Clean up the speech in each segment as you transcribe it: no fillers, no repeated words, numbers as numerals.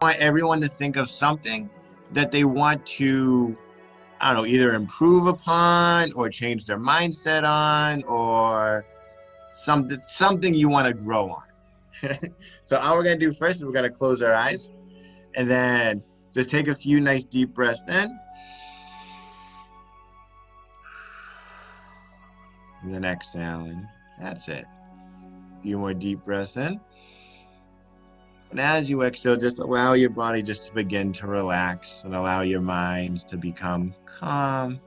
want everyone to think of something that they want to, I don't know, either improve upon or change their mindset on, or something you want to grow on. So all we're gonna do first is we're gonna close our eyes and then just take a few nice deep breaths in. And then exhaling. That's it. A few more deep breaths in. And as you exhale, just allow your body just to begin to relax and allow your minds to become calm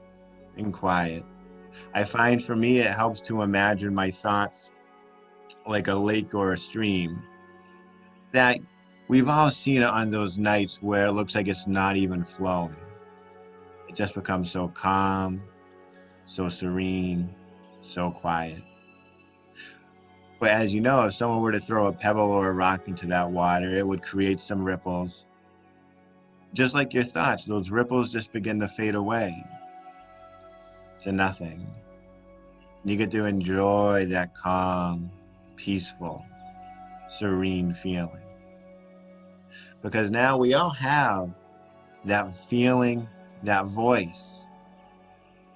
and quiet. I find for me, it helps to imagine my thoughts like a lake or a stream. That we've all seen it on those nights where it looks like it's not even flowing. It just becomes so calm, so serene, so quiet. But as you know, if someone were to throw a pebble or a rock into that water, it would create some ripples. Just like your thoughts, those ripples just begin to fade away to nothing. You get to enjoy that calm, peaceful, serene feeling. Because now we all have that feeling, that voice.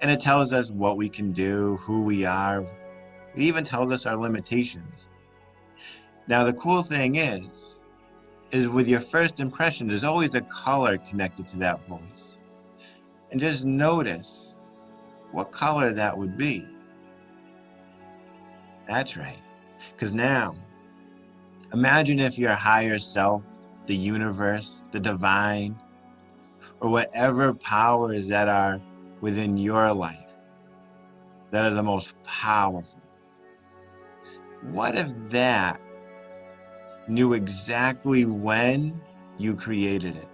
And it tells us what we can do, who we are. It even tells us our limitations. Now, the cool thing is with your first impression, there's always a color connected to that voice. And just notice what color that would be. That's right. Because now, imagine if your higher self, the universe, the divine, or whatever powers that are within your life that are the most powerful. What if that knew exactly when you created it,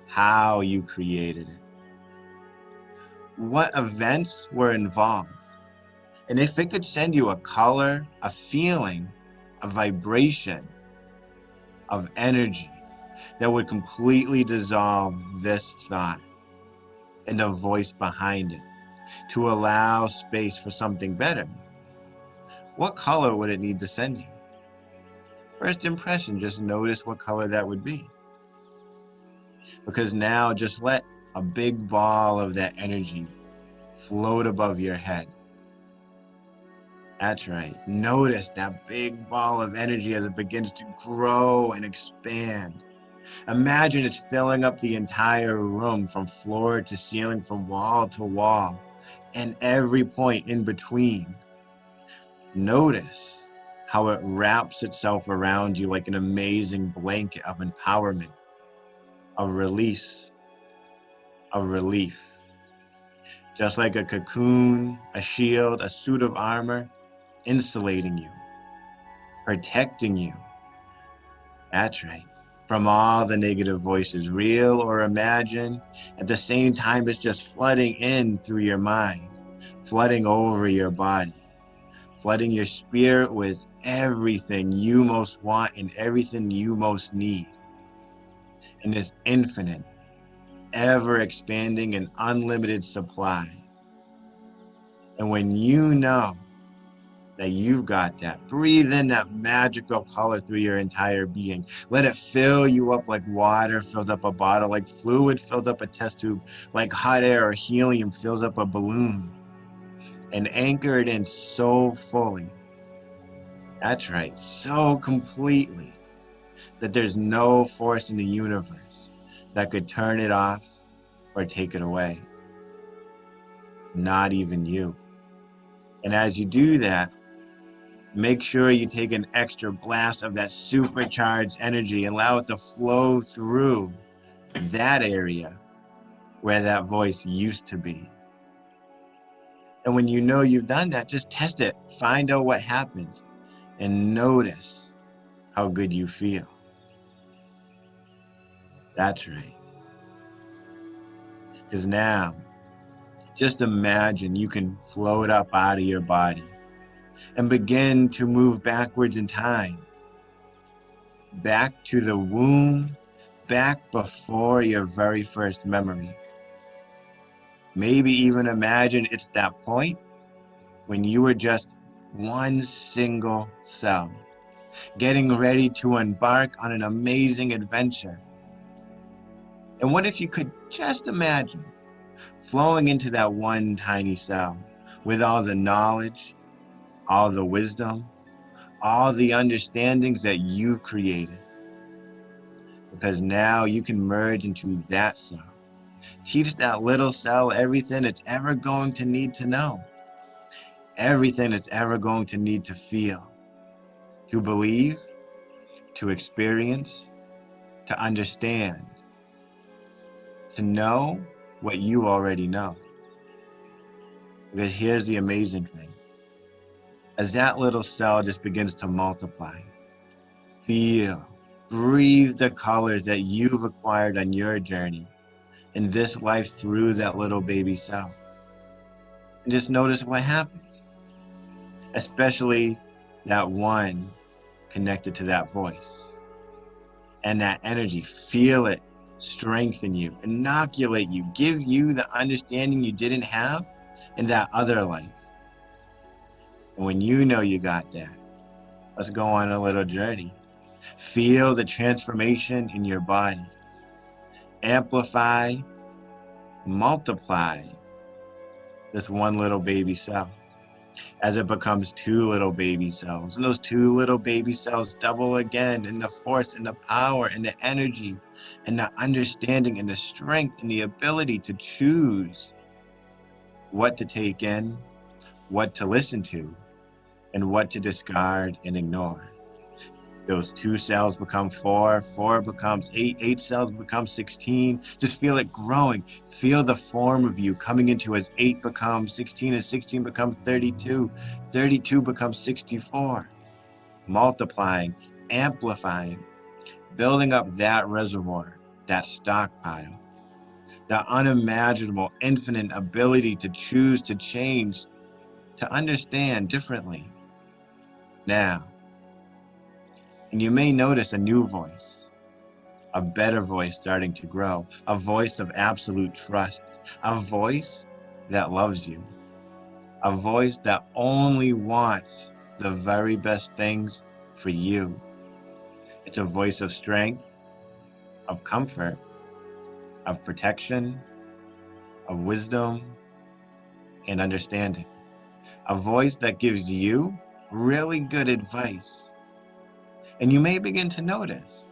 how you created it, what events were involved, and if it could send you a color, a feeling, a vibration of energy that would completely dissolve this thought and the voice behind it to allow space for something better, what color would it need to send you? First impression, just notice what color that would be. Because now just let a big ball of that energy float above your head. That's right. Notice that big ball of energy as it begins to grow and expand. Imagine it's filling up the entire room from floor to ceiling, from wall to wall, and every point in between. Notice how it wraps itself around you like an amazing blanket of empowerment, of release, of relief. Just like a cocoon, a shield, a suit of armor, insulating you, protecting you. That's right. From all the negative voices, real or imagined. At the same time, it's just flooding in through your mind, flooding over your body, flooding your spirit with everything you most want and everything you most need. And this infinite, ever expanding and unlimited supply. And when you know that you've got that, breathe in that magical color through your entire being. Let it fill you up like water fills up a bottle, like fluid filled up a test tube, like hot air or helium fills up a balloon. And anchor it in so fully. That's right, so completely that there's no force in the universe that could turn it off or take it away. Not even you. And as you do that, make sure you take an extra blast of that supercharged energy and allow it to flow through that area where that voice used to be. And when you know you've done that, just test it, find out what happens, and notice how good you feel. That's right. Because now, just imagine you can float up out of your body and begin to move backwards in time, back to the womb, back before your very first memory. Maybe even imagine it's that point when you were just one single cell, getting ready to embark on an amazing adventure. And what if you could just imagine flowing into that one tiny cell with all the knowledge, all the wisdom, all the understandings that you've created? Because now you can merge into that cell. Teach that little cell everything it's ever going to need to know, everything it's ever going to need to feel, to believe, to experience, to understand, to know what you already know. Because here's the amazing thing. As that little cell just begins to multiply, feel, breathe the colors that you've acquired on your journey in this life through that little baby cell. And just notice what happens, especially that one connected to that voice and that energy. Feel it strengthen you, inoculate you, give you the understanding you didn't have in that other life. And when you know you got that, let's go on a little journey. Feel the transformation in your body. Amplify, multiply this one little baby cell as it becomes two little baby cells. And those two little baby cells double again in the force and the power and the energy and the understanding and the strength and the ability to choose what to take in, what to listen to, and what to discard and ignore. Those two cells become four, four becomes eight cells become 16. Just feel it growing. Feel the form of you coming into as 8 becomes 16, as 16 becomes 32, 32 becomes 64. Multiplying, amplifying, building up that reservoir, that stockpile, that unimaginable, infinite ability to choose, to change, to understand differently. Now, and you may notice a new voice, a better voice starting to grow, a voice of absolute trust, a voice that loves you, a voice that only wants the very best things for you. It's a voice of strength, of comfort, of protection, of wisdom and understanding. A voice that gives you really good advice. And you may begin to notice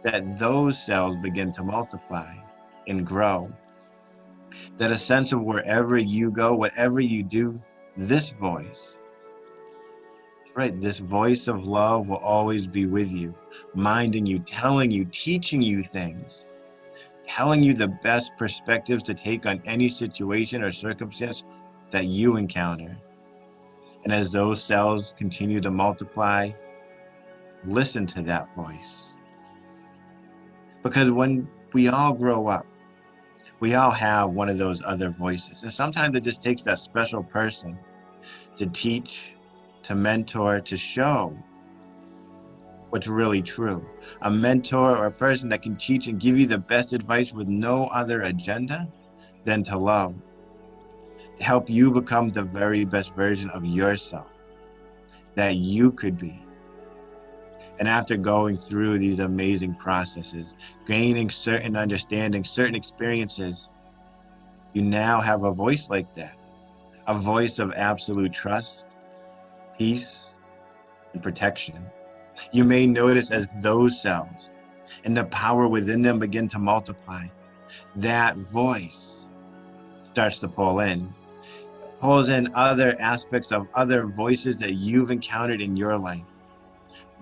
that those cells begin to multiply and grow. That a sense of wherever you go, whatever you do, this voice, right, this voice of love will always be with you, minding you, telling you, teaching you things, telling you the best perspectives to take on any situation or circumstance that you encounter. And as those cells continue to multiply, listen to that voice. Because when we all grow up, we all have one of those other voices. And sometimes it just takes that special person to teach, to mentor, to show what's really true. A mentor or a person that can teach and give you the best advice with no other agenda than to love, to help you become the very best version of yourself that you could be. And after going through these amazing processes, gaining certain understanding, certain experiences, you now have a voice like that, a voice of absolute trust, peace, and protection. You may notice as those cells and the power within them begin to multiply, that voice starts to pull in, pulls in other aspects of other voices that you've encountered in your life.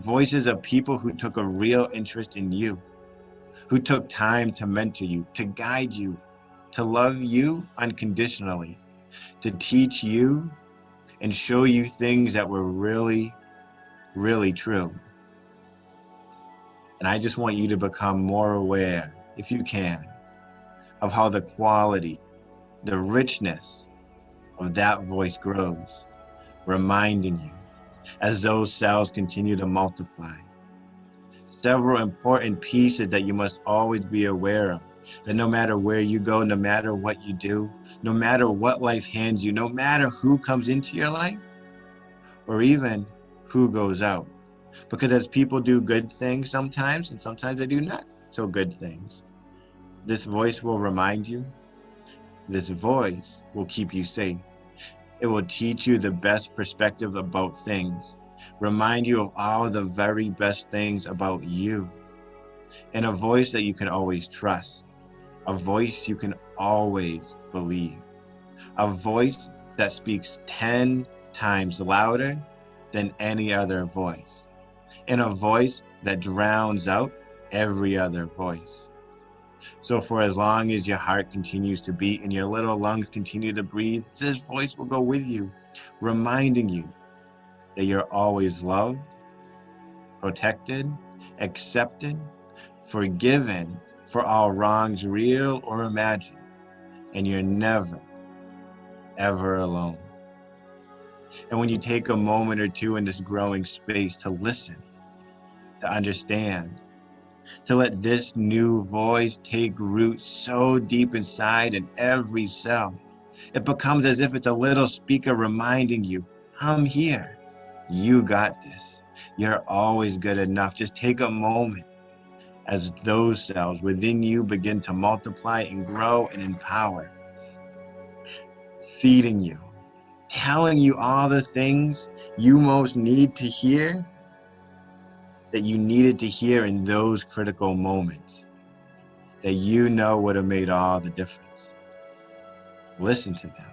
Voices of people who took a real interest in you, who took time to mentor you, to guide you, to love you unconditionally, to teach you and show you things that were really, really true. And I just want you to become more aware, if you can, of how the quality, the richness of that voice grows, reminding you as those cells continue to multiply. Several important pieces that you must always be aware of, that no matter where you go, no matter what you do, no matter what life hands you, no matter who comes into your life, or even who goes out, Because as people do good things sometimes, and sometimes they do not so good things, this voice will remind you, this voice will keep you safe. It will teach you the best perspective about things, remind you of all the very best things about you, and a voice that you can always trust, a voice you can always believe, a voice that speaks 10 times louder than any other voice, and a voice that drowns out every other voice. So for as long as your heart continues to beat and your little lungs continue to breathe, this voice will go with you, reminding you that you're always loved, protected, accepted, forgiven for all wrongs, real or imagined, and you're never, ever alone. And when you take a moment or two in this growing space to listen, to understand, to let this new voice take root so deep inside in every cell, it becomes as if it's a little speaker reminding you, I'm here. You got this. You're always good enough. Just take a moment as those cells within you begin to multiply and grow and empower, feeding you, telling you all the things you most need to hear that you needed to hear in those critical moments that you know would have made all the difference. Listen to them.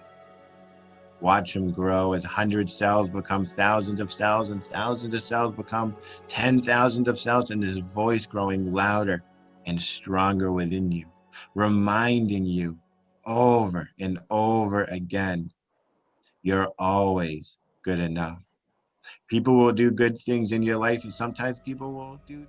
Watch them grow as 100 cells become thousands of cells and thousands of cells become 10,000 of cells, and this voice growing louder and stronger within you, reminding you over and over again, you're always good enough. People will do good things in your life, and sometimes people will do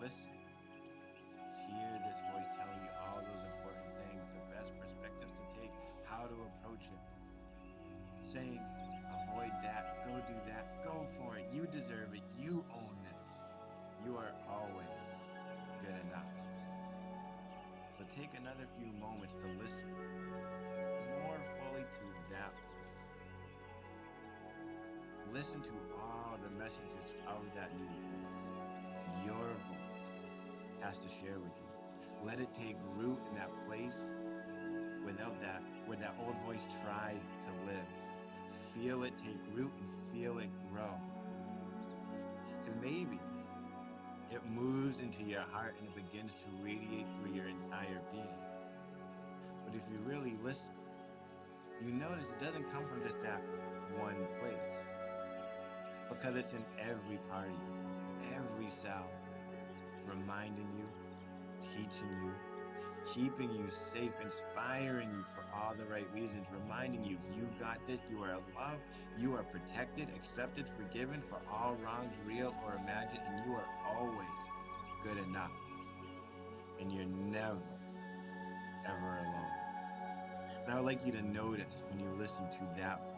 listen. Hear this voice telling you all those important things, the best perspectives to take, how to approach it. Saying, avoid that, go do that, go for it, you deserve it, you own this. You are always good enough. So take another few moments to listen more fully to that voice. Listen to all the messages of that new voice. Your voice has to share with you. Let it take root in that place where that old voice tried to live. Feel it take root and feel it grow. And maybe it moves into your heart and it begins to radiate through your entire being. But if you really listen, you notice it doesn't come from just that one place, because it's in every part of you, every cell, reminding you, teaching you, keeping you safe, inspiring you for all the right reasons, reminding you, you got this, you are loved, you are protected, accepted, forgiven for all wrongs, real or imagined, and you are always good enough. And you're never, ever alone. And I would like you to notice when you listen to that voice,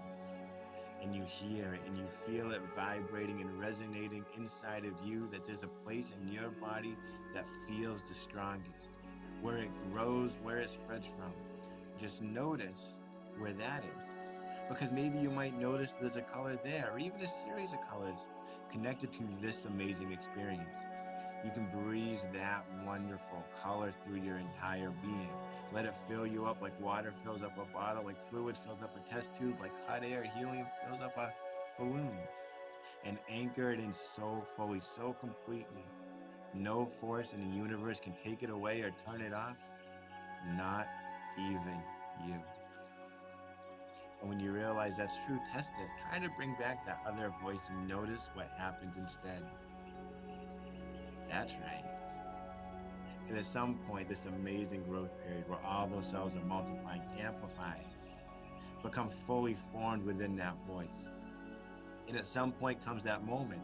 and you hear it, and you feel it vibrating and resonating inside of you, that there's a place in your body that feels the strongest, where it grows, where it spreads from. Just notice where that is. Because maybe you might notice there's a color there, or even a series of colors connected to this amazing experience. You can breathe that wonderful color through your entire being. Let it fill you up like water fills up a bottle, like fluid fills up a test tube, like hot air, helium fills up a balloon. And anchor it in so fully, so completely. No force in the universe can take it away or turn it off. Not even you. And when you realize that's true, test it. Try to bring back that other voice and notice what happens instead. That's right. And at some point, this amazing growth period where all those cells are multiplying, amplifying, become fully formed within that voice. And at some point comes that moment.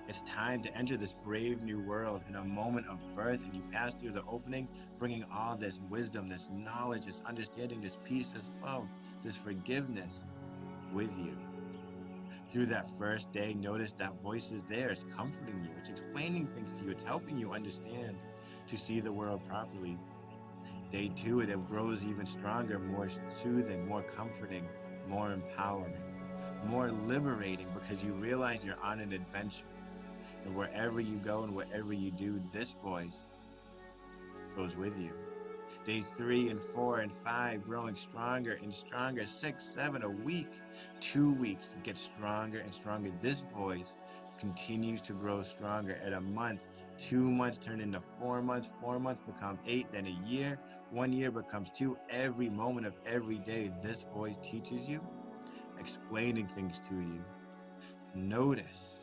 It's time to enter this brave new world in a moment of birth, and you pass through the opening, bringing all this wisdom, this knowledge, this understanding, this peace, this love, this forgiveness with you. Through that first day, notice that voice is there. It's comforting you. It's explaining things to you. It's helping you understand, to see the world properly. Day two, it grows even stronger, more soothing, more comforting, more empowering, more liberating, because you realize you're on an adventure. And wherever you go and whatever you do, this voice goes with you. Days 3 and 4 and 5, growing stronger and stronger. 6, 7, a week, 2 weeks, get stronger and stronger. This voice continues to grow stronger. At a month, 2 months turn into 4 months, 4 months become 8, then a year, 1 year becomes 2. Every moment of every day, this voice teaches you, explaining things to you. Notice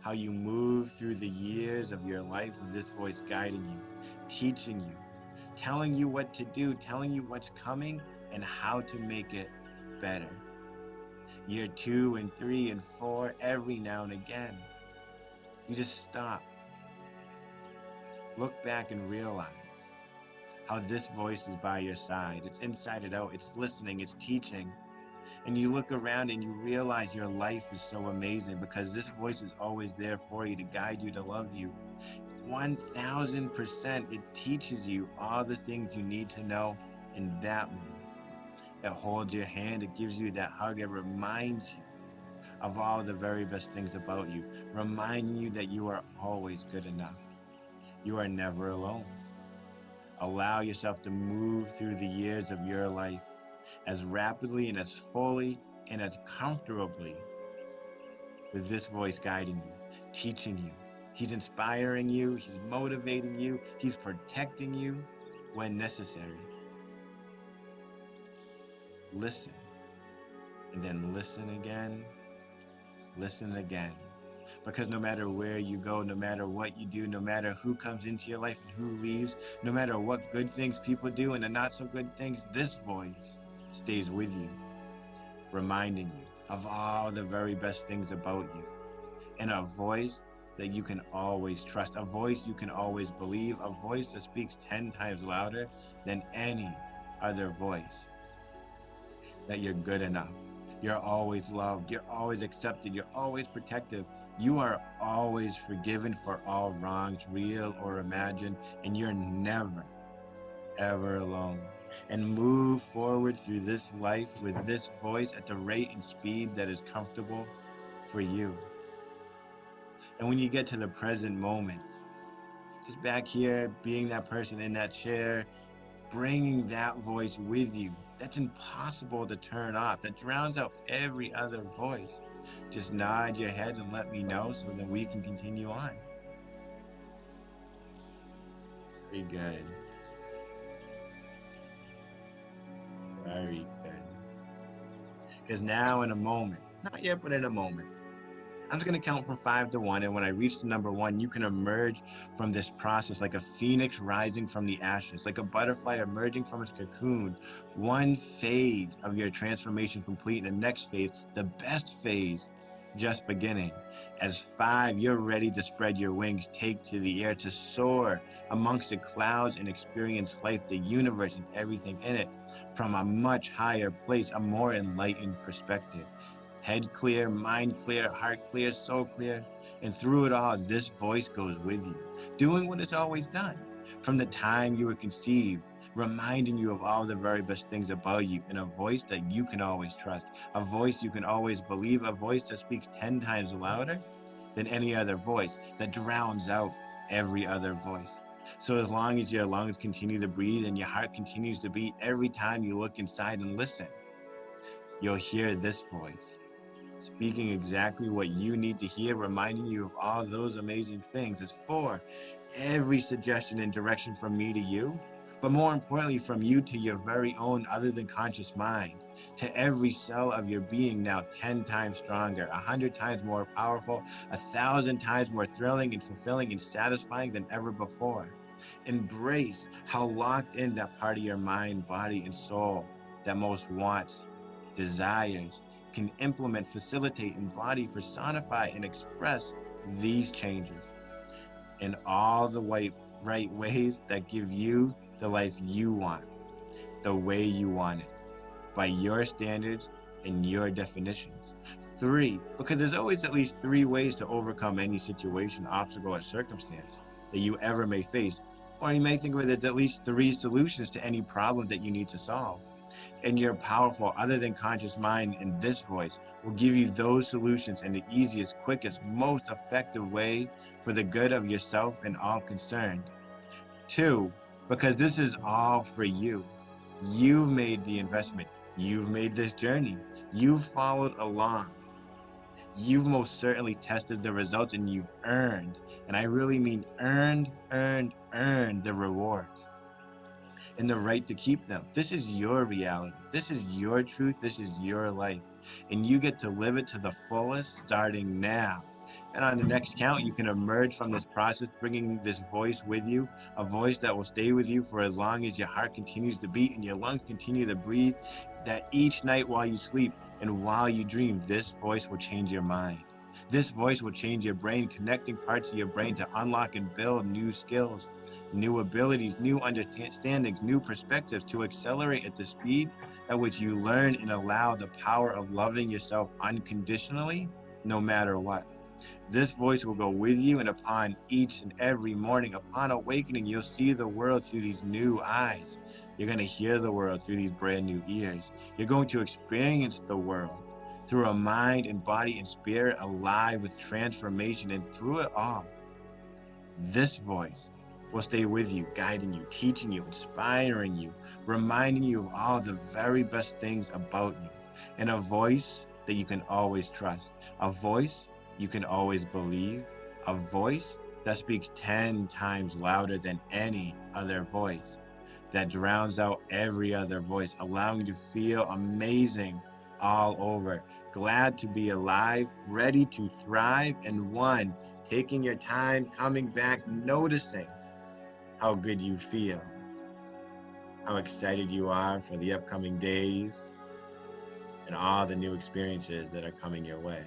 how you move through the years of your life with this voice guiding you, teaching you, telling you what to do, telling you what's coming and how to make it better. Year 2 and 3 and 4, every now and again, you just stop, look back and realize how this voice is by your side. It's inside and out, it's listening, it's teaching. And you look around and you realize your life is so amazing because this voice is always there for you, to guide you, to love you. 1000%, it teaches you all the things you need to know in that moment. It holds your hand, it gives you that hug, it reminds you of all the very best things about you, reminding you that you are always good enough. You are never alone. Allow yourself to move through the years of your life as rapidly and as fully and as comfortably with this voice guiding you, teaching you. He's inspiring you, he's motivating you, he's protecting you when necessary. Listen, and then listen again, listen again. Because no matter where you go, no matter what you do, no matter who comes into your life and who leaves, no matter what good things people do and the not so good things, this voice stays with you, reminding you of all the very best things about you. And a voice that you can always trust, a voice you can always believe, a voice that speaks 10 times louder than any other voice. That you're good enough, you're always loved, you're always accepted, you're always protected, you are always forgiven for all wrongs, real or imagined, and you're never, ever alone. And move forward through this life with this voice at the rate and speed that is comfortable for you. And when you get to the present moment, just back here, being that person in that chair, bringing that voice with you, that's impossible to turn off. That drowns out every other voice. Just nod your head and let me know so that we can continue on. Very good. Very good. Because now in a moment, not yet, but in a moment, I'm just going to count from 5 to 1. And when I reach the number 1, you can emerge from this process like a phoenix rising from the ashes, like a butterfly emerging from its cocoon. One phase of your transformation complete, and the next phase, the best phase, just beginning. As 5, you're ready to spread your wings, take to the air, to soar amongst the clouds and experience life, the universe, and everything in it from a much higher place, a more enlightened perspective. Head clear, mind clear, heart clear, soul clear. And through it all, this voice goes with you, doing what it's always done. From the time you were conceived, reminding you of all the very best things about you, in a voice that you can always trust, a voice you can always believe, a voice that speaks 10 times louder than any other voice, that drowns out every other voice. So as long as your lungs continue to breathe and your heart continues to beat, every time you look inside and listen, you'll hear this voice, speaking exactly what you need to hear, reminding you of all those amazing things. It's for every suggestion and direction from me to you, but more importantly, from you to your very own other than conscious mind. to every cell of your being now 10 times stronger, 100 times more powerful, 1,000 times more thrilling and fulfilling and satisfying than ever before. Embrace how locked in that part of your mind, body, and soul that most wants, desires, can implement, facilitate, embody, personify, and express these changes in all the right ways that give you the life you want, the way you want it, by your standards and your definitions. 3, because there's always at least 3 ways to overcome any situation, obstacle, or circumstance that you ever may face. Or you may think of it as at least 3 solutions to any problem that you need to solve. And your powerful, other than conscious mind in this voice will give you those solutions in the easiest, quickest, most effective way for the good of yourself and all concerned. 2, because this is all for you. You've made the investment. You've made this journey. You've followed along. You've most certainly tested the results, and you've earned, and I really mean earned the rewards and the right to keep them. This is your reality. This is your truth. This is your life. And you get to live it to the fullest starting now. And on the next count, you can emerge from this process, bringing this voice with you, a voice that will stay with you for as long as your heart continues to beat and your lungs continue to breathe, that each night while you sleep and while you dream, this voice will change your mind. This voice will change your brain, connecting parts of your brain to unlock and build new skills, new abilities, new understandings, new perspectives to accelerate at the speed at which you learn and allow the power of loving yourself unconditionally, no matter what. This voice will go with you, and upon each and every morning, upon awakening, you'll see the world through these new eyes. You're going to hear the world through these brand new ears. You're going to experience the world through a mind and body and spirit alive with transformation. And through it all, this voice will stay with you, guiding you, teaching you, inspiring you, reminding you of all the very best things about you. And a voice that you can always trust, a voice you can always believe, a voice that speaks 10 times louder than any other voice, that drowns out every other voice, allowing you to feel amazing all over, glad to be alive, ready to thrive, and one, taking your time, coming back, noticing how good you feel, how excited you are for the upcoming days and all the new experiences that are coming your way.